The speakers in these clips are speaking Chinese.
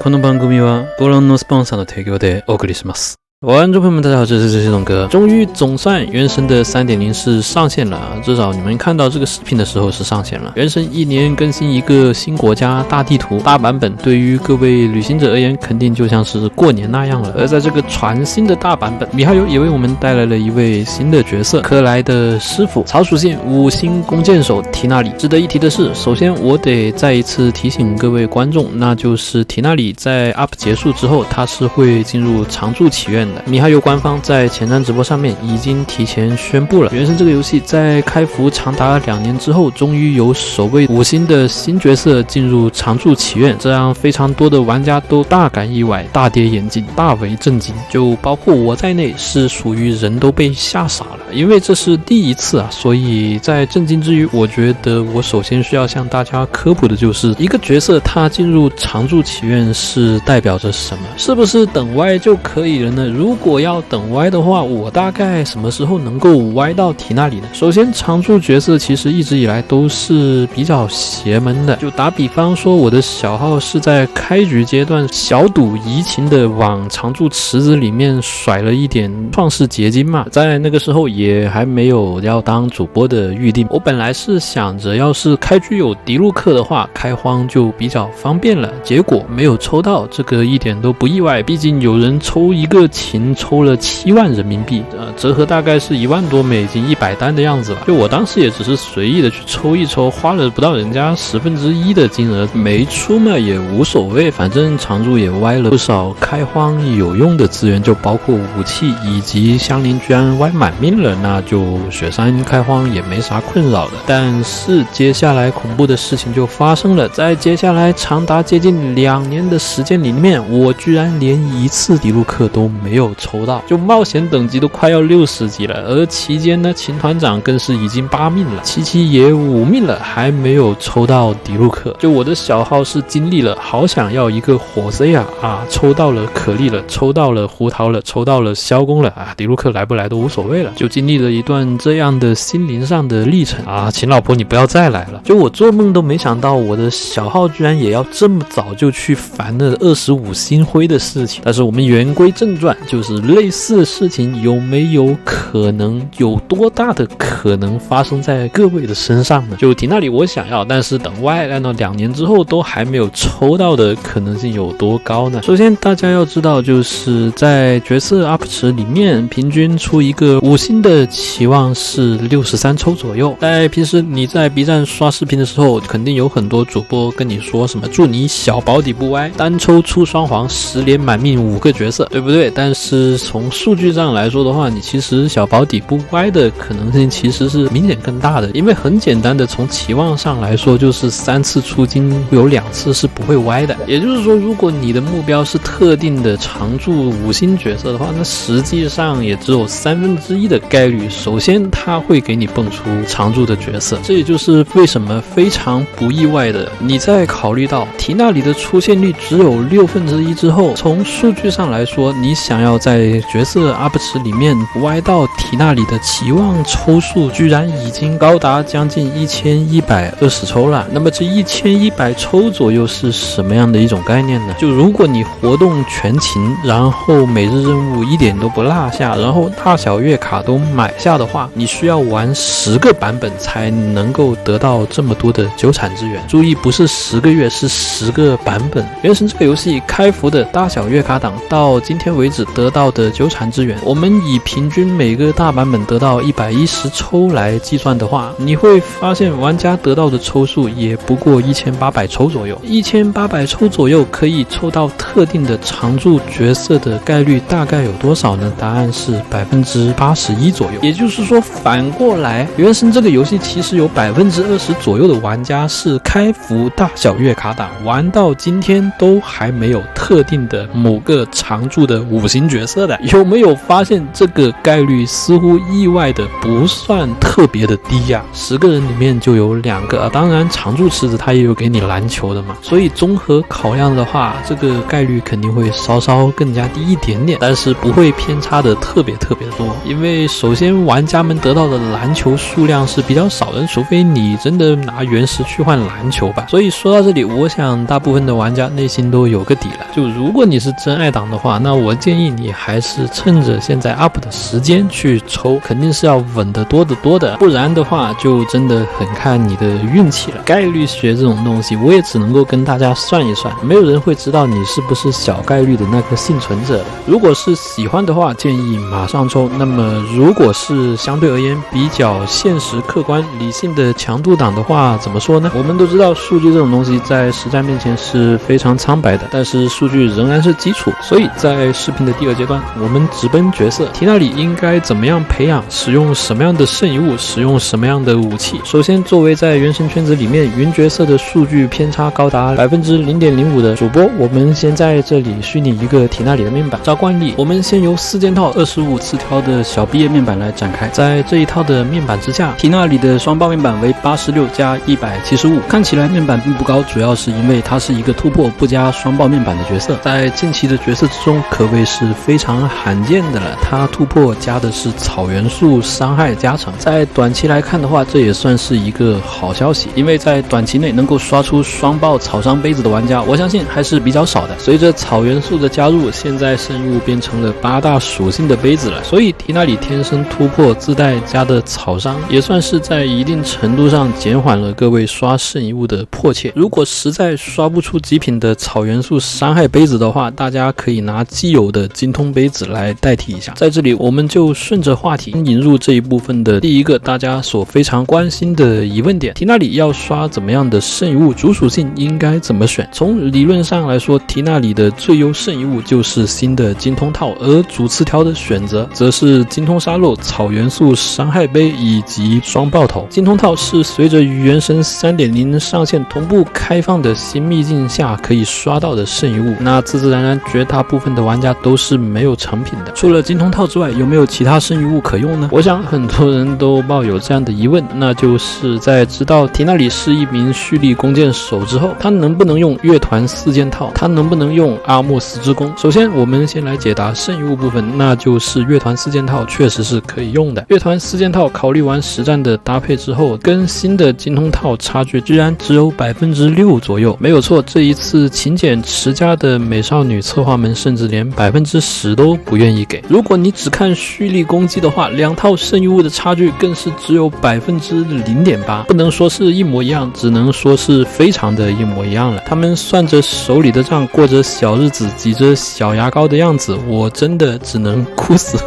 この番組はご覧のスポンサーの提供でお送りします。观众朋友们，大家好，这是这种哥。终于总算原神的 3.0 是上线了，至少你们看到这个视频的时候是上线了。原神一年更新一个新国家大地图大版本，对于各位旅行者而言，肯定就像是过年那样了。而在这个全新的大版本，米哈游也为我们带来了一位新的角色——克莱的师傅，草属性5星弓箭手提纳里。值得一提的是，首先我得再一次提醒各位观众，那就是提纳里在 UP 结束之后，他是会进入常驻祈愿的。米哈游官方在前瞻直播上面已经提前宣布了，原神这个游戏在开服长达2年之后，终于有首位5星的新角色进入常驻祈愿，这让非常多的玩家都大感意外，大跌眼镜，大为震惊，就包括我在内，是属于人都被吓傻了，因为这是第一次啊，所以在震惊之余，我觉得我首先需要向大家科普的就是一个角色他进入常驻祈愿是代表着什么，是不是等歪就可以了呢？如果要等歪的话，我大概什么时候能够歪到提纳里呢？首先，常驻角色其实一直以来都是比较邪门的。就打比方说，我的小号是在开局阶段小赌怡情的往常驻池子里面甩了一点创世结晶嘛，在那个时候也还没有要当主播的预定。我本来是想着，要是开局有迪路克的话，开荒就比较方便了。结果没有抽到，这个一点都不意外，毕竟有人抽一个琴抽了7万人民币，折合大概是1万多美金100单的样子吧。就我当时也只是随意的去抽一抽，花了不到人家1/10的金额，没出嘛也无所谓，反正常驻也歪了不少开荒有用的资源，就包括武器以及香菱居然歪满命了，那就雪山开荒也没啥困扰的。但是接下来恐怖的事情就发生了，在接下来长达接近2年的时间里面，我居然连一次迪路克都没有抽到，就冒险等级都快要60级了，而期间呢，秦团长更是已经8命了，七七也5命了，还没有抽到迪路克。就我的小号是经历了好想要一个火 C 啊，抽到了可莉了，抽到了胡桃了，抽到了萧公了啊，迪路克来不来都无所谓了，就经历了一段这样的心灵上的历程啊，秦老婆你不要再来了。就我做梦都没想到我的小号居然也要这么早就去烦了25星辉的事情。但是我们言归正传，就是类似的事情有没有可能，有多大的可能发生在各位的身上呢？就提那里我想要，但是等歪来到2年之后都还没有抽到的可能性有多高呢？首先大家要知道，就是在角色 UP 池里面，平均出一个5星的期望是63抽左右。在平时你在 B 站刷视频的时候，肯定有很多主播跟你说什么祝你小保底不歪，单抽出双黄10连满命5个角色，对不对？但是从数据上来说的话，你其实小保底不歪的可能性其实是明显更大的，因为很简单的从期望上来说，就是3次出金有2次是不会歪的。也就是说，如果你的目标是特定的常驻5星角色的话，那实际上也只有1/3的概率，首先他会给你蹦出常驻的角色。这也就是为什么非常不意外的，你在考虑到提纳里的出现率只有1/6之后，从数据上来说，你想要在角色 UP 池里面歪到提纳里的期望抽数居然已经高达将近1120抽了。那么这1100抽左右是什么样的一种概念呢？就如果你活动全勤，然后每日任务一点都不落下，然后大小月卡都买下的话，你需要玩10个版本才能够得到这么多的纠缠资源。注意，不是10个月，是10个版本。原神这个游戏开服的大小月卡档到今天为止得到的纠缠资源，我们以平均每个大版本得到110抽来计算的话，你会发现玩家得到的抽数也不过1800抽左右。1800抽左右可以抽到特定的常驻角色的概率大概有多少呢？答案是81%左右。也就是说，反过来，原神这个游戏其实有20%左右的玩家是开服大小月卡档，玩到今天都还没有特定的某个常驻的5星名角色的。有没有发现这个概率似乎意外的不算特别的低呀？10个人里面就有2个，当然常驻池子他也有给你篮球的嘛，所以综合考量的话，这个概率肯定会稍稍更加低一点点，但是不会偏差的特别多。因为首先玩家们得到的篮球数量是比较少的，除非你真的拿原石去换篮球吧。所以说到这里，我想大部分的玩家内心都有个底了。就如果你是真爱党的话，那我建议你还是趁着现在 up 的时间去抽，肯定是要稳得多的，不然的话就真的很看你的运气了。概率学这种东西，我也只能够跟大家算一算，没有人会知道你是不是小概率的那个幸存者的。如果是喜欢的话，建议马上抽。那么如果是相对而言比较现实客观理性的强度党的话，怎么说呢？我们都知道数据这种东西在实战面前是非常苍白的，但是数据仍然是基础。所以在视频的第2阶段，我们直奔角色提纳里应该怎么样培养，使用什么样的圣遗物，使用什么样的武器。首先，作为在原神圈子里面云角色的数据偏差高达 0.05% 的主播，我们先在这里虚拟一个提纳里的面板。照惯例，我们先由4件套25词条的小毕业面板来展开。在这一套的面板之下，提纳里的双爆面板为86加175，看起来面板并不高，主要是因为它是一个突破不加双爆面板的角色，在近期的角色之中可谓是非常罕见的了。它突破加的是草元素伤害加成，在短期来看的话，这也算是一个好消息，因为在短期内能够刷出双爆草伤杯子的玩家，我相信还是比较少的。随着草元素的加入，现在圣遗物变成了8大属性的杯子了，所以提纳里天生突破自带加的草伤，也算是在一定程度上减缓了各位刷圣遗物的迫切。如果实在刷不出极品的草元素伤害杯子的话，大家可以拿既有的精通杯子来代替一下。在这里我们就顺着话题引入这一部分的第一个大家所非常关心的疑问点：提纳里要刷怎么样的圣遗物，主属性应该怎么选？从理论上来说，提纳里的最优圣遗物就是新的精通套，而主词条的选择则是精通沙漏、草元素伤害杯以及双爆头。精通套是随着原神 3.0 上线同步开放的新秘境下可以刷到的圣遗物，那自然绝大部分的玩家都是没有成品的。除了精通套之外，有没有其他圣遗物可用呢？我想很多人都抱有这样的疑问，那就是在知道提纳里是一名蓄力弓箭手之后，他能不能用乐团4件套？他能不能用阿莫斯之弓？首先我们先来解答圣遗物部分，那就是乐团4件套确实是可以用的。乐团4件套考虑完实战的搭配之后，跟新的精通套差距居然只有 6% 左右。没有错，这一次勤俭持家的美少女策划们甚至连 10% 都不愿意给。如果你只看蓄力攻击的话，2套圣遗物的差距更是只有 0.8%， 不能说是一模一样，只能说是非常的一模一样了。他们算着手里的账，过着小日子，挤着小牙膏的样子，我真的只能哭死。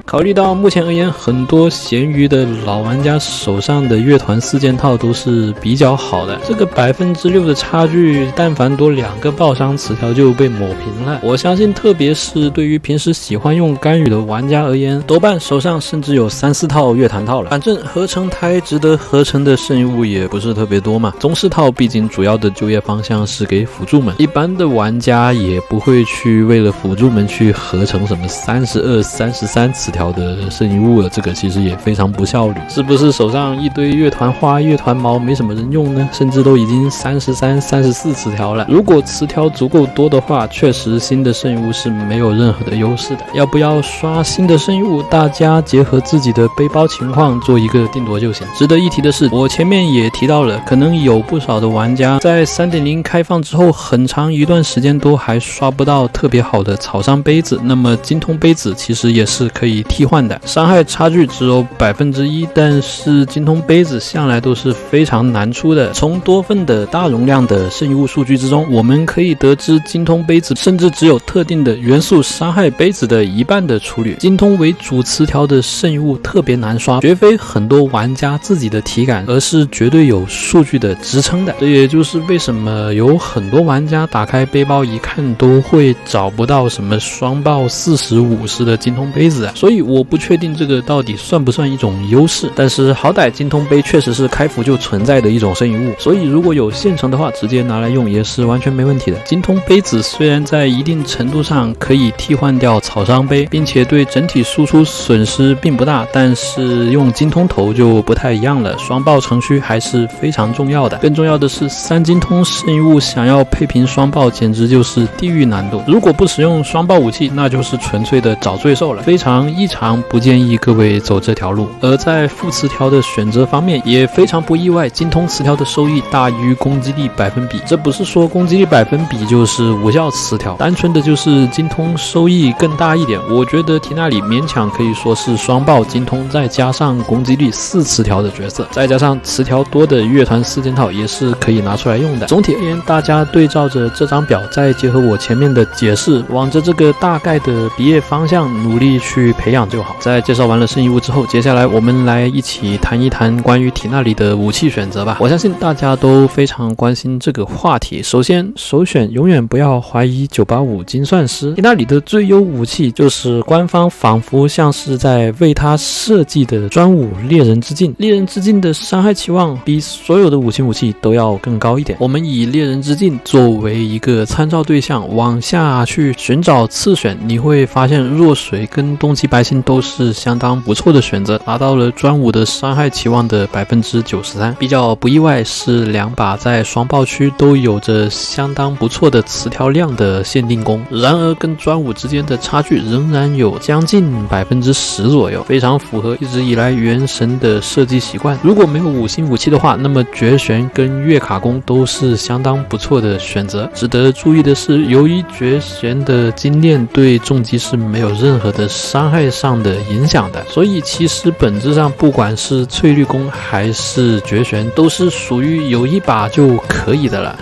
考虑到目前而言，很多闲鱼的老玩家手上的乐团4件套都是比较好的，这个 6% 的差距，但凡多2个爆伤词条就被抹平了。我相信特别是对于平时喜欢用干预的玩家而言，多半手上甚至有3-4套乐团套了。反正合成台值得合成的圣遗物也不是特别多嘛，宗师套毕竟主要的就业方向是给辅助们，一般的玩家也不会去为了辅助们去合成什么32、33词条的圣遗物了，这个其实也非常不效率。是不是手上一堆乐团花、乐团毛没什么人用呢？甚至都已经33、34词条了。如果词条足够多的话，确实新的圣遗物是没有任何的优势的。要不要刷新的圣遗物，大家结合自己的背包情况做一个定夺就行。值得一提的是，我前面也提到了，可能有不少的玩家在 3.0 开放之后很长一段时间都还刷不到特别好的草伤杯子，那么精通杯子其实也是可以替换的，伤害差距只有 1%， 但是精通杯子向来都是非常难出的。从多份的大容量的圣遗物数据之中，我们可以得知精通杯子甚至只有特定的元素伤害杯子的1半的出率。精通为主词条的圣遗物特别难刷，绝非很多玩家自己的体感，而是绝对有数据的支撑的。这也就是为什么有很多玩家打开背包一看都会找不到什么双爆40、50的精通杯子啊。所以以我不确定这个到底算不算一种优势，但是好歹精通杯确实是开服就存在的一种剩余物，所以如果有现成的话，直接拿来用也是完全没问题的。精通杯子虽然在一定程度上可以替换掉草商杯，并且对整体输出损失并不大，但是用精通头就不太一样了，双爆程序还是非常重要的。更重要的是3精通剩余物想要配平双爆简直就是地狱难度，如果不使用双爆武器，那就是纯粹的找罪受了，非常异常不建议各位走这条路。而在副词条的选择方面也非常不意外，精通词条的收益大于攻击力百分比，这不是说攻击力百分比就是无效词条，单纯的就是精通收益更大一点。我觉得缇娜里勉强可以说是双爆精通再加上攻击力4词条的角色，再加上词条多的乐团4件套也是可以拿出来用的。总体而言，大家对照着这张表，再结合我前面的解释，往着这个大概的毕业方向努力去培养就好。在介绍完了剩余物之后，接下来我们来一起谈一谈关于缇娜里的武器选择吧。我相信大家都非常关心这个话题。首先，首选永远不要怀疑985精算师。缇娜里的最优武器就是官方仿佛像是在为他设计的专武猎人之镜。猎人之镜的伤害期望比所有的武器都要更高一点。我们以猎人之镜作为一个参照对象，往下去寻找次选，你会发现弱水跟冬季白星都是相当不错的选择，达到了专武的伤害期望的 93%。比较不意外是2把在双爆区都有着相当不错的词条量的限定弓，然而跟专武之间的差距仍然有将近 10% 左右，非常符合一直以来原神的设计习惯。如果没有5星武器的话，那么绝玄跟月卡弓都是相当不错的选择。值得注意的是，由于绝玄的精炼对重击是没有任何的伤害上的影响的，所以其实本质上不管是翠绿弓还是绝玄都是属于有一把就可以的了。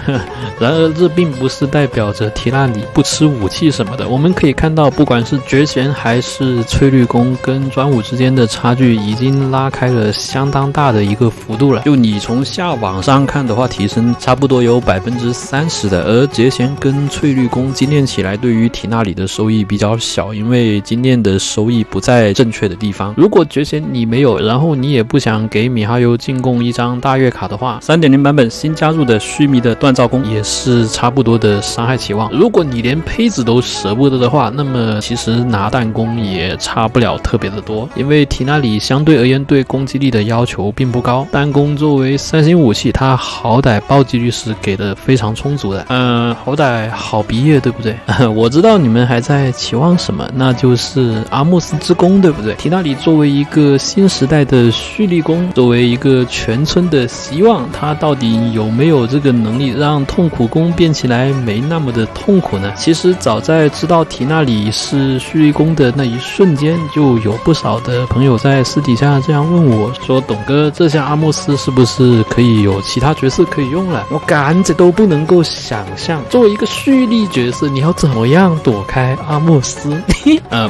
然而这并不是代表着缇娜里不吃武器什么的，我们可以看到不管是绝玄还是翠绿弓跟专武之间的差距已经拉开了相当大的一个幅度了，就你从下往上看的话，提升差不多有 30% 的。而绝玄跟翠绿弓精炼起来对于缇娜里的收益比较小，因为精炼的收益不在正确的地方。如果绝玄你没有，然后你也不想给米哈游进贡一张大月卡的话， 3.0 版本新加入的须弥的锻造弓也是差不多的伤害期望。如果你连胚子都舍不得的话，那么其实拿弹弓也差不了特别的多，因为缇娜里相对而言对攻击力的要求并不高，弹弓作为3星武器，它好歹暴击率是给的非常充足的，好歹好毕业对不对？我知道你们还在期望什么，那就是阿莫斯之弓对不对？缇娜里作为一个新时代的蓄力弓，作为一个全村的希望，它到底有没有这个能力让痛苦弓变起来没那么的痛苦呢？其实早在知道缇娜里是蓄力弓的那一瞬间，就有不少的朋友在私底下这样问我说，董哥，这下阿莫斯是不是可以有其他角色可以用了？我赶着都不能够想象，作为一个蓄力角色，你要怎么样躲开阿莫斯？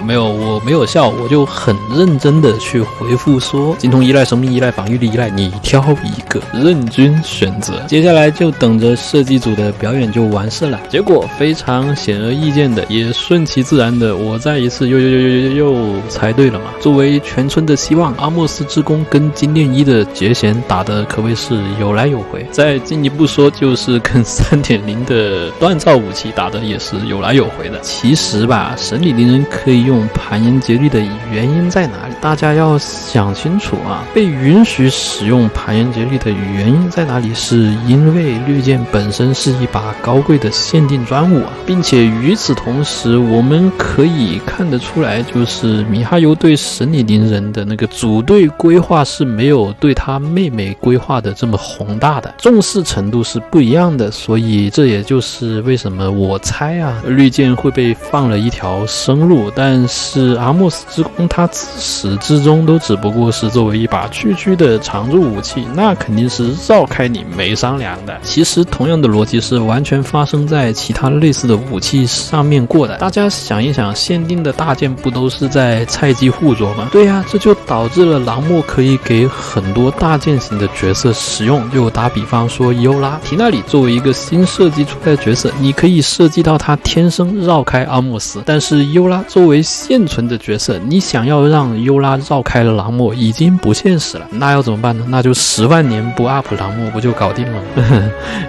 没有，我没有笑，我就很认真的去回复说，精通依赖、生命依赖、防御力依赖，你挑一个，任君选择。接下来就等着设计组的表演就完事了。结果非常显而易见的，也顺其自然的，我再一次又猜对了嘛。作为全村的希望，阿莫斯之弓跟精炼1的绝弦打的可谓是有来有回。再进一步说，就是跟 3.0 的锻造武器打的也是有来有回的。其实吧，神里灵人可以用盘岩节律的原因在哪里？大家要想清楚啊！被允许使用盘岩节律的原因在哪里？是因为绿箭本身是一把高贵的限定专武啊，并且与此同时，我们可以看得出来，就是米哈游对神里灵人的那个组队规划是没有对他妹妹规划的这么宏大的，重视程度是不一样的。所以这也就是为什么我猜啊，绿箭会被放了一条生路，但是阿莫斯之弓它自始至终都只不过是作为一把区区的常驻武器，那肯定是绕开你没商量的。其实同样的逻辑是完全发生在其他类似的武器上面过的。大家想一想，限定的大件不都是在菜鸡互啄吗？对呀，这就导致了狼墨可以给很多大件型的角色使用。就打比方说尤拉，缇娜里作为一个新设计出来的角色，你可以设计到他天生绕开阿莫斯，但是尤拉作为现存的角角色，你想要让优拉绕开了狼墨已经不现实了，那要怎么办呢？那就10万年不 up 狼墨不就搞定了吗？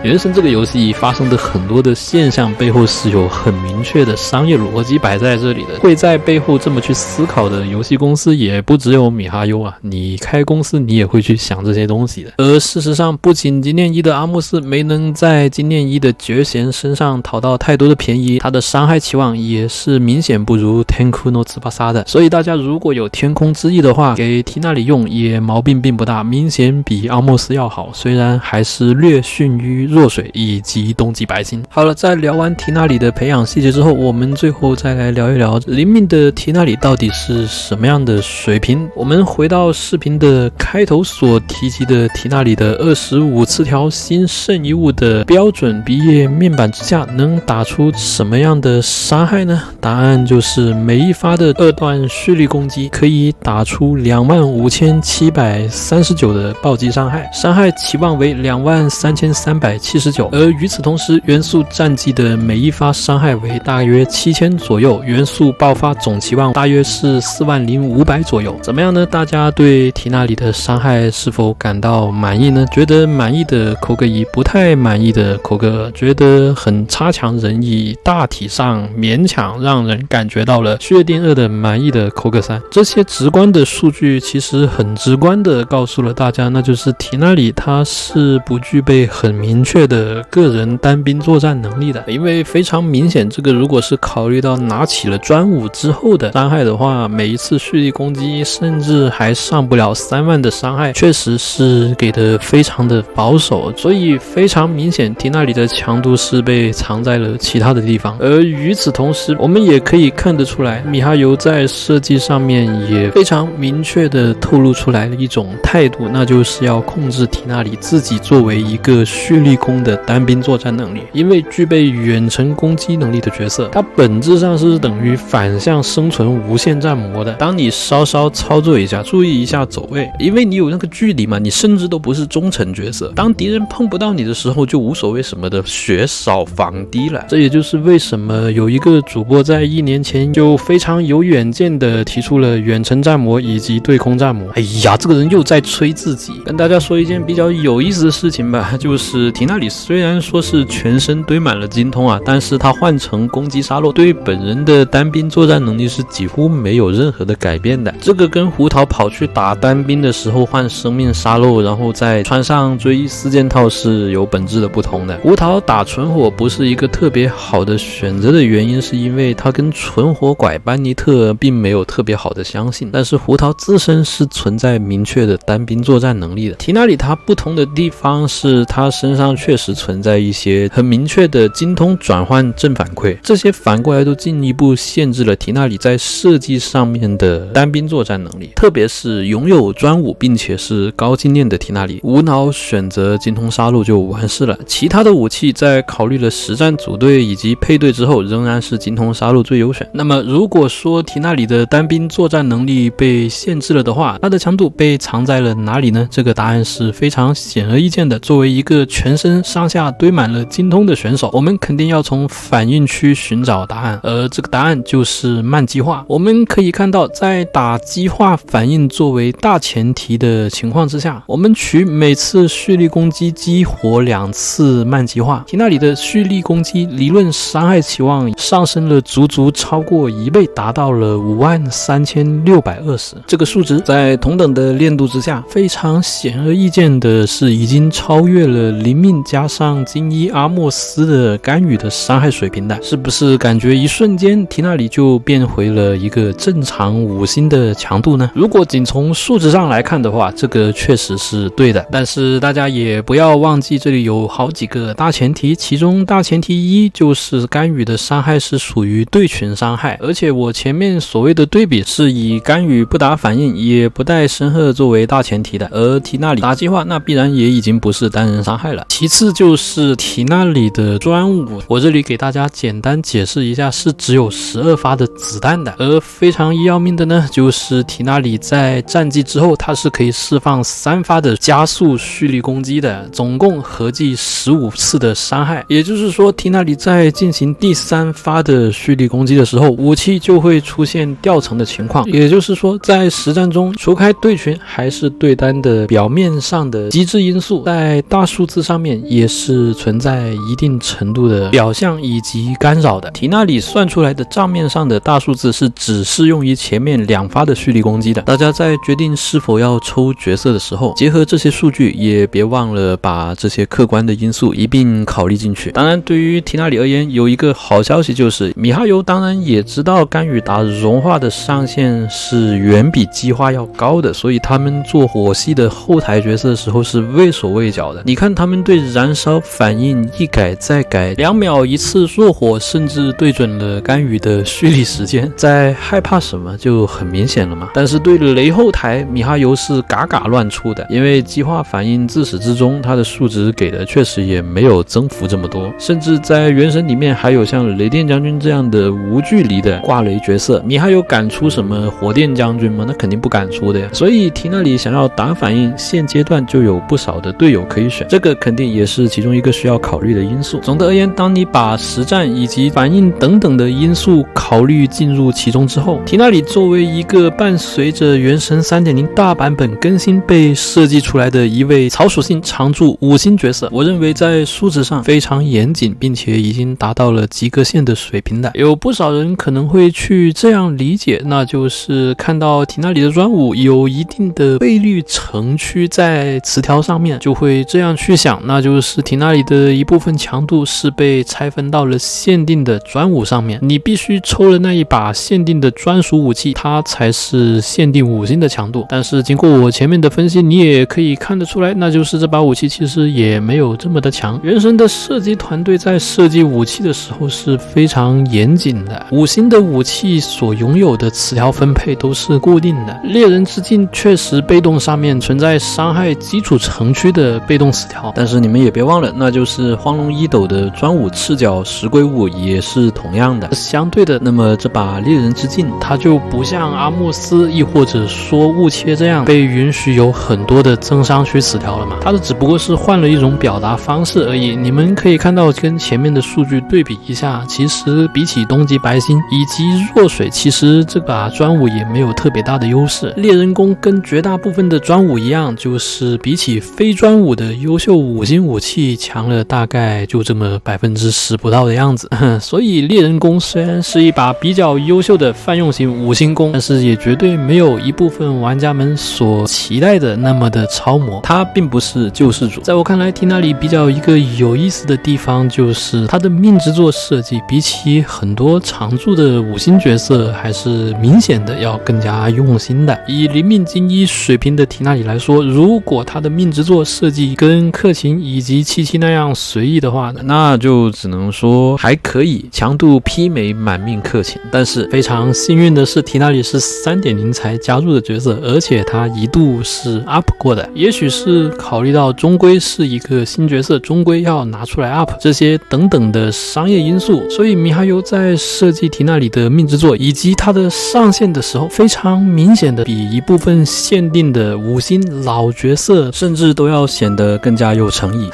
原神这个游戏发生的很多的现象背后是有很明确的商业逻辑摆在这里的，会在背后这么去思考的游戏公司也不只有米哈游啊，你开公司你也会去想这些东西的。而事实上，不仅经验1的阿莫斯没能在经验1的绝贤身上讨到太多的便宜，他的伤害期望也是明显不如天空诺兹巴萨的，所以大家如果有天空之翼的话，给缇娜里用也毛病并不大，明显比阿莫斯要好，虽然还是略逊于弱水以及冬季白金。好了，在聊完缇娜里的培养细节之后，我们最后再来聊一聊灵命的缇娜里到底是什么样的水平。我们回到视频的开头所提及的缇娜里的25次条新圣遗物的标准毕业面板之下，能打出什么样的伤害呢？答案就是每一发的2段蓄力攻击可以打出25739的暴击伤害，伤害期望为23379，而与此同时，元素战绩的每一发伤害为大约7000左右，元素爆发总期望大约是40500左右。怎么样呢？大家对缇娜里的伤害是否感到满意呢？觉得满意的扣个1，不太满意的扣个2，觉得很差强人意，大体上勉强让人感觉到了血电2的满意的扣个3。这些直观的数据其实很直观的告诉了大家，那就是缇娜里它是不具备很明确的个人单兵作战能力的，因为非常明显，这个如果是考虑到拿起了专武之后的伤害的话，每一次蓄力攻击甚至还上不了3万的伤害，确实是给的非常的保守，所以非常明显缇娜里的强度是被藏在了其他的地方。而与此同时，我们也可以看得出来，米哈游在设计上面也非常明确的透露出来了一种态度，那就是要控制缇娜里自己作为一个蓄力攻的单兵作战能力，因为具备远程攻击能力的角色，它本质上是等于反向生存无限战魔的。当你稍稍操作一下，注意一下走位，因为你有那个距离嘛，你甚至都不是中程角色，当敌人碰不到你的时候，就无所谓什么的血少防低了。这也就是为什么有一个主播在1年前就非常有远见的提出了远程战魔以及对空战魔。哎呀，这个人又在吹自己。跟大家说一件比较有意思的事情吧，就是缇娜里虽然说是全身堆满了精通啊，但是他换成攻击沙漏对本人的单兵作战能力是几乎没有任何的改变的。这个跟胡桃跑去打单兵的时候换生命沙漏，然后再穿上追忆4件套是有本质的不同的。胡桃打纯火不是一个特别好的选择的原因，是因为他跟纯火拐班尼特并没有特别好的相信，但是胡桃自身是存在明确的单兵作战能力的。缇娜里他不同的地方是他身上确实存在一些很明确的精通转换正反馈，这些反过来都进一步限制了缇娜里在设计上面的单兵作战能力，特别是拥有专武并且是高经验的缇娜里，无脑选择精通杀戮就完事了。其他的武器在考虑了实战组队以及配对之后，仍然是精通杀戮最优选。那么如果说缇娜里的单兵作战能力被限制了的话，它的强度被藏在了哪里呢？这个答案是非常显而易见的。作为一个全身上下堆满了精通的选手，我们肯定要从反应区寻找答案，而这个答案就是慢激化。我们可以看到，在打激化反应作为大前提的情况之下，我们取每次蓄力攻击激活2次慢激化，缇娜里的蓄力攻击理论伤害期望上升了足足超过1倍，达到了53620。这个数值在同等的练度之下，非常显而易见的是已经超越了灵命加上金衣阿莫斯的干预的伤害水平的。是不是感觉一瞬间缇娜里就变回了一个正常5星的强度呢？如果仅从数值上来看的话，这个确实是对的，但是大家也不要忘记这里有好几个大前提，其中大前提1就是干预的伤害是属于对群伤害，而且我前面所谓的对比是以干预不打反应也不带深褐作为大前提的，而缇娜里打击化那必然也已经不是单人伤害了。其次就是缇娜里的专武，我这里给大家简单解释一下，是只有12发的子弹的，而非常要命的呢，就是缇娜里在战绩之后它是可以释放3发的加速蓄力攻击的，总共合计15次的伤害。也就是说缇娜里在进行第3发的蓄力攻击的时候，武器就会出现现掉层的情况。也就是说，在实战中，除开对群还是对单的表面上的机制因素，在大数字上面也是存在一定程度的表象以及干扰的。题那里算出来的账面上的大数字是只适用于前面2发的蓄力攻击的。大家在决定是否要抽角色的时候，结合这些数据，也别忘了把这些客观的因素一并考虑进去。当然，对于题那里而言，有一个好消息就是米哈游当然也知道甘雨达融化的上限是远比激化要高的，所以他们做火系的后台角色的时候是畏手畏脚的。你看他们对燃烧反应一改再改，2秒一次弱火，甚至对准了甘雨的蓄力时间，在害怕什么就很明显了嘛。但是对雷后台，米哈游是嘎嘎乱出的，因为激化反应自始至终它的数值给的确实也没有增幅这么多，甚至在原神里面还有像雷电将军这样的无距离的挂雷角色，米哈游敢出什么火电将军吗？那肯定不敢出的呀。所以题那里想要打反应，现阶段就有不少的队友可以选，这个肯定也是其中一个需要考虑的因素。总的而言，当你把实战以及反应等等的因素考虑进入其中之后，题那里作为一个伴随着原神 3.0 大版本更新被设计出来的一位草属性常驻5星角色，我认为在数值上非常严谨，并且已经达到了及格线的水平的。有不少人可能会去这样理解，那就是看到题那里的专武有一定的倍率城区在词条上面，就会这样去想，那就是题那里的一部分强度是被拆分到了限定的专武上面，你必须抽了那一把限定的专属武器，它才是限定5星的强度。但是经过我前面的分析，你也可以看得出来，那就是这把武器其实也没有这么的强。原神的设计团队在设计武器的时候是非常严谨的，5星的武器所拥有的词条分配都是固定的。猎人之境确实被动上面存在伤害基础城区的被动词条，但是你们也别忘了，那就是荒龙一斗的专武赤脚石龟物也是同样的。相对的，那么这把猎人之境它就不像阿莫斯亦或者说雾切这样被允许有很多的增伤区词条了嘛，它的只不过是换了一种表达方式而已。你们可以看到跟前面的数据对比一下，其实比起冬季白星以及弱水，其实这把专武也没有特别大的优势。猎人弓跟绝大部分的专武一样，就是比起非专武的优秀5星武器强了大概就这么10%不到的样子。所以猎人弓虽然是一把比较优秀的泛用型5星弓，但是也绝对没有一部分玩家们所期待的那么的超模，它并不是救世主。在我看来，题那里比较一个有意思的地方就是它的命制作设计比起很多常驻的5星角色还是明显的要更加用心的。以灵命精一水平的题那里来说，如果它的命制作设计跟克勤以及77那样随意的话，那就只能说还可以，强度媲美满命克勤。但是非常幸运的是，题那里是 3.0 才加入的角色，而且它一度是 up 过的，也许是考虑到终归是一个新角色，终归要拿出来 up 这些等等的商业因素，所以米哈游在设计题那里的命制作以及它的上限的时候，非常明显的比一部分限定的5星老角色甚至都要显得更加有诚意。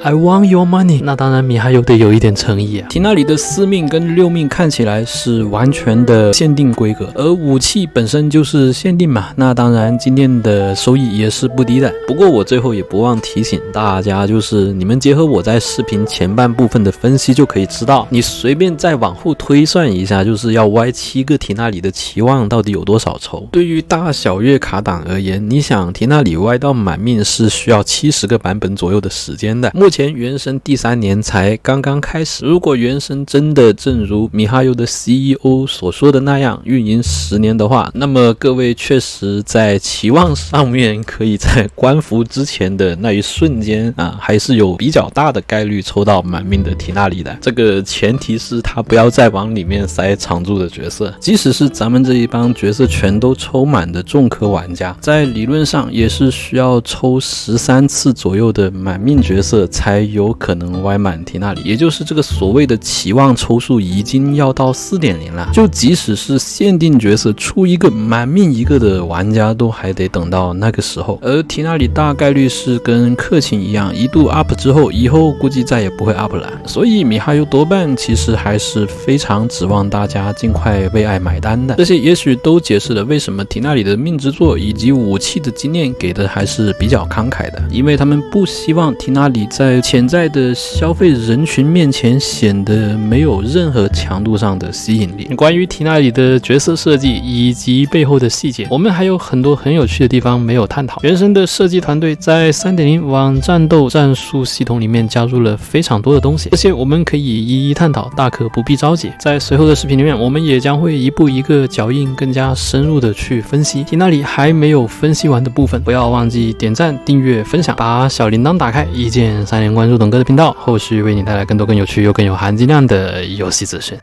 I want your money， 那当然米哈游得有一点诚意啊。题那里的4命跟6命看起来是完全的限定规格，而武器本身就是限定嘛，那当然今天的收益也是不低的。不过我最后也不忘提醒大家，就是你们结合我在视频前半部分的分析就可以知道，你随便再往后推算一下，就是要歪7个题那里的期望到底有多少抽。对于大小月卡党而言，你想题那里歪到满命是需要70个版本左右的时间的。目前原神第3年才刚刚开始，如果原神真的正如米哈游的 CEO 所说的那样运营10年的话，那么各位确实在期望上面可以在关服之前的那一瞬间还是有比较大的概率抽到满命的题那里的。这个前提是他不要再往里面塞常驻的角色，即使是咱们这一帮角色全都抽满的重氪玩家，在理论上也是需要抽13次左右的满命角色才有可能歪满题那里，也就是这个所谓的期望抽数已经要到 4.0 了。就即使是限定角色出一个满命一个的玩家都还得等到那个时候，而题那里大概率是跟克勤一样，一度 up 之后，以后估计再也不会 up 了。所以米哈游多半其实还是非常指望大家尽快为爱买单的。这些也许都解释了为什么提纳里的命之作以及武器的经验给的还是比较慷慨的，因为他们不希望提纳里在潜在的消费人群面前显得没有任何强度上的吸引力。关于提纳里的角色设计以及背后的细节，我们还有很多很有趣的地方没有探讨。原神的设计团队在 3.0 往战斗战术系统里面加入了非常多的东西，这些我们可以一一探讨，大可不必着急。在随后的视频里面，我们也将会一步一个脚印更加深入的去分析提纳里还没有分析完的部分。不要忘记点赞、订阅、分享，把小铃铛打开，一键3连关注董哥的频道，后续为你带来更多更有趣又更有含金量的游戏资讯。